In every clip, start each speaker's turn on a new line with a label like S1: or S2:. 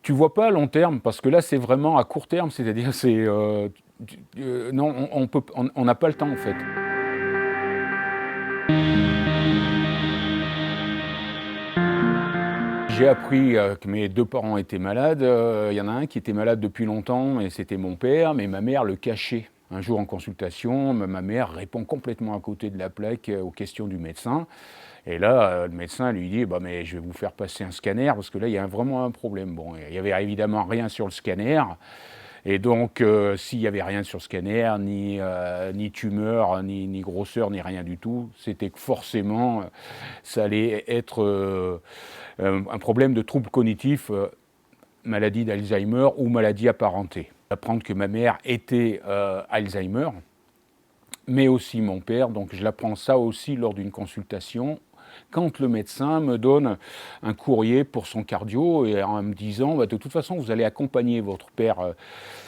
S1: Tu vois pas à long terme, parce que là, c'est vraiment à court terme, c'est-à-dire, non, on n'a pas le temps, en fait. J'ai appris que mes deux parents étaient malades. Il y en a un qui était malade depuis longtemps, et c'était mon père, mais ma mère le cachait. Un jour en consultation, ma mère répond complètement à côté de la plaque aux questions du médecin. Et là, le médecin lui dit bah, mais je vais vous faire passer un scanner, parce que là, il y a vraiment un problème. Bon, il n'y avait évidemment rien sur le scanner. Et donc, s'il n'y avait rien sur le scanner, ni tumeur, ni grosseur, ni rien du tout, c'était que forcément, ça allait être un problème de trouble cognitif, maladie d'Alzheimer ou maladie apparentée. Apprendre que ma mère était Alzheimer, mais aussi mon père, donc je l'apprends ça aussi lors d'une consultation, quand le médecin me donne un courrier pour son cardio, et en me disant bah, de toute façon vous allez accompagner votre père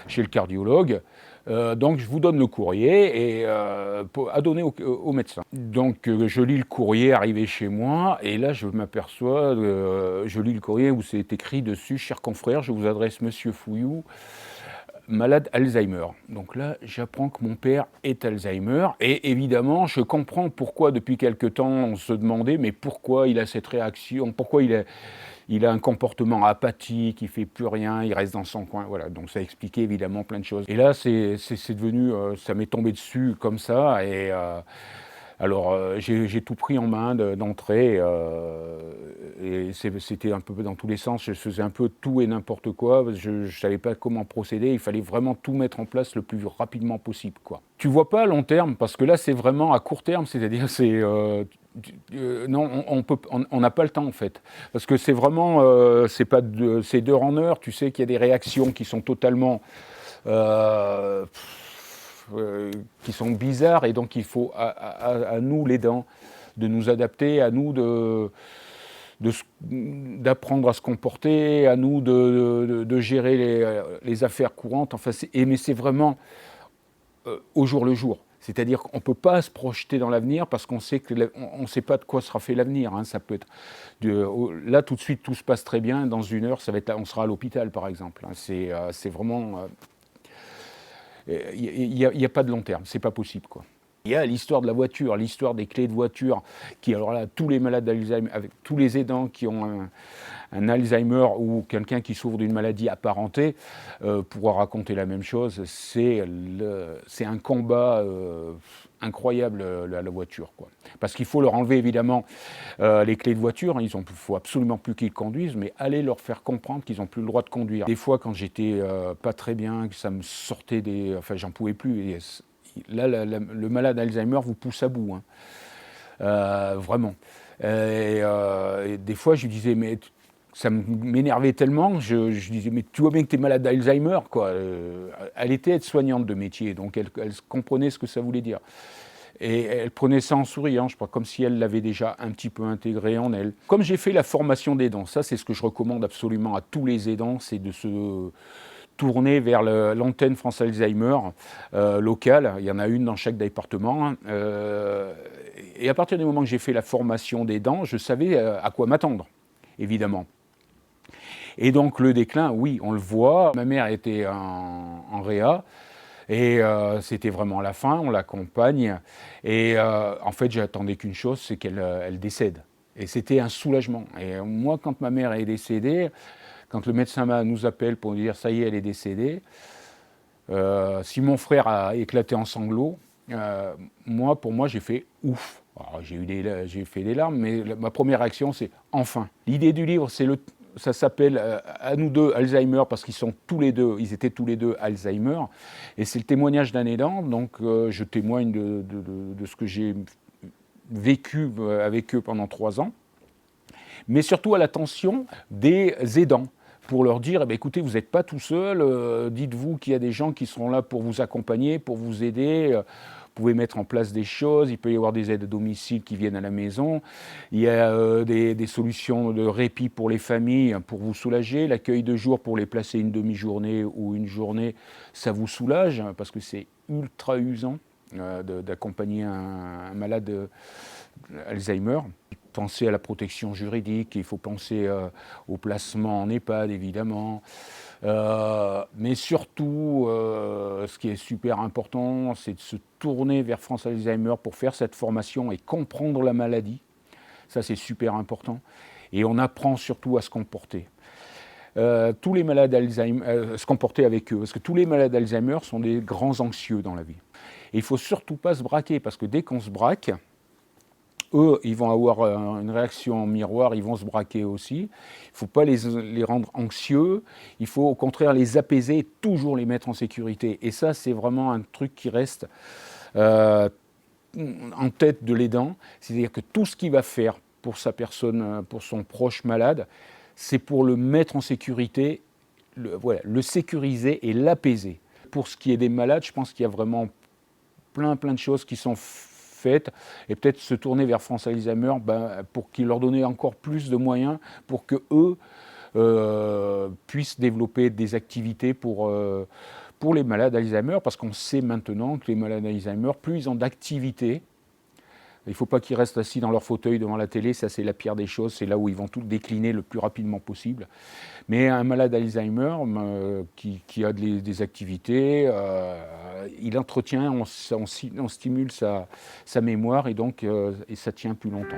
S1: chez le cardiologue, donc je vous donne le courrier et, à donner au médecin. Donc je lis le courrier arrivé chez moi, et là je m'aperçois, je lis le courrier où c'est écrit dessus: cher confrère, je vous adresse monsieur Fouillou, malade Alzheimer. Donc là, j'apprends que mon père est Alzheimer, et évidemment, je comprends pourquoi depuis quelque temps on se demandait mais pourquoi il a cette réaction, pourquoi il a un comportement apathique, il fait plus rien, il reste dans son coin. Voilà, donc ça expliquait évidemment plein de choses. Et là, c'est devenu, ça m'est tombé dessus comme ça, et alors j'ai tout pris en main d'entrée, et c'était un peu dans tous les sens. Je faisais un peu tout et n'importe quoi. Je ne savais pas comment procéder. Il fallait vraiment tout mettre en place le plus rapidement possible, quoi. Tu vois pas à long terme, parce que là c'est vraiment à court terme, c'est-à-dire non, on n'a pas le temps, en fait, parce que c'est vraiment c'est d'heure en heure. Tu sais qu'il y a des réactions qui sont totalement euh, qui sont bizarres, et donc il faut à nous, les dents, de nous adapter, à nous d'apprendre à se comporter, à nous de gérer les affaires courantes. Enfin, mais c'est vraiment au jour le jour. C'est-à-dire qu'on ne peut pas se projeter dans l'avenir, parce qu'on sait que on sait pas de quoi sera fait l'avenir. Hein. Ça peut être là tout de suite tout se passe très bien. Dans une heure, on sera à l'hôpital, par exemple. Hein. C'est vraiment il n'y a pas de long terme, c'est pas possible, quoi. Il y a l'histoire de la voiture, l'histoire des clés de voiture, alors là, tous les malades d'Alzheimer, avec tous les aidants qui ont un Alzheimer ou quelqu'un qui souffre d'une maladie apparentée, pourra raconter la même chose. C'est un combat incroyable, la voiture, quoi. Parce qu'il faut leur enlever évidemment les clés de voiture. Il ne faut absolument plus qu'ils conduisent, mais aller leur faire comprendre qu'ils n'ont plus le droit de conduire. Des fois, quand j'étais pas très bien, que ça me sortait enfin, j'en pouvais plus. Et là, le malade Alzheimer vous pousse à bout, hein. Vraiment. Et des fois, je lui disais, mais ça m'énervait tellement, je disais, mais tu vois bien que tu es malade d'Alzheimer, quoi. Elle était aide-soignante de métier, donc elle comprenait ce que ça voulait dire. Et elle prenait ça en souriant, je crois, comme si elle l'avait déjà un petit peu intégré en elle. Comme j'ai fait la formation d'aidant, ça c'est ce que je recommande absolument à tous les aidants, c'est de se tourner vers l'antenne France Alzheimer locale. Il y en a une dans chaque département. Et à partir du moment que j'ai fait la formation d'aidant, je savais à quoi m'attendre, évidemment. Et donc le déclin, oui, on le voit. Ma mère était en réa, et c'était vraiment la fin, on l'accompagne. Et en fait, j'attendais qu'une chose, c'est qu'elle décède. Et c'était un soulagement. Et moi, quand ma mère est décédée, quand le médecin nous appelle pour dire ça y est, elle est décédée, si mon frère a éclaté en sanglots, pour moi, j'ai fait ouf. J'ai fait des larmes, mais ma première réaction, c'est enfin. L'idée du livre, ça s'appelle À nous deux Alzheimer, parce ils étaient tous les deux Alzheimer, et c'est le témoignage d'un aidant. Donc je témoigne de ce que j'ai vécu avec eux pendant 3 ans, mais surtout à l'attention des aidants, pour leur dire, eh bien, écoutez, vous n'êtes pas tout seul, dites-vous qu'il y a des gens qui seront là pour vous accompagner, pour vous aider. Vous pouvez mettre en place des choses, il peut y avoir des aides à domicile qui viennent à la maison, il y a des solutions de répit pour les familles pour vous soulager, l'accueil de jour pour les placer une demi-journée ou une journée, ça vous soulage, parce que c'est ultra usant. d'accompagner un malade Alzheimer. Penser à la protection juridique, il faut penser au placement en EHPAD évidemment, mais surtout ce qui est super important, c'est de se tourner vers France Alzheimer pour faire cette formation et comprendre la maladie. Ça c'est super important, et on apprend surtout à se comporter. Tous les malades Alzheimer, se comporter avec eux, parce que tous les malades Alzheimer sont des grands anxieux dans la vie. Et il ne faut surtout pas se braquer, parce que dès qu'on se braque, eux, ils vont avoir une réaction en miroir, ils vont se braquer aussi. Il ne faut pas les rendre anxieux, il faut au contraire les apaiser et toujours les mettre en sécurité. Et ça, c'est vraiment un truc qui reste en tête de l'aidant, c'est-à-dire que tout ce qu'il va faire pour sa personne, pour son proche malade, c'est pour le mettre en sécurité, le sécuriser et l'apaiser. Pour ce qui est des malades, je pense qu'il y a vraiment plein de choses qui sont faites, et peut-être se tourner vers France Alzheimer pour qu'ils leur donnent encore plus de moyens pour qu'eux puissent développer des activités pour les malades Alzheimer, parce qu'on sait maintenant que les malades Alzheimer, plus ils ont d'activités, il ne faut pas qu'ils restent assis dans leur fauteuil devant la télé, ça c'est la pire des choses, c'est là où ils vont tout décliner le plus rapidement possible. Mais un malade Alzheimer qui a des activités, il entretient, on stimule sa mémoire et donc et ça tient plus longtemps.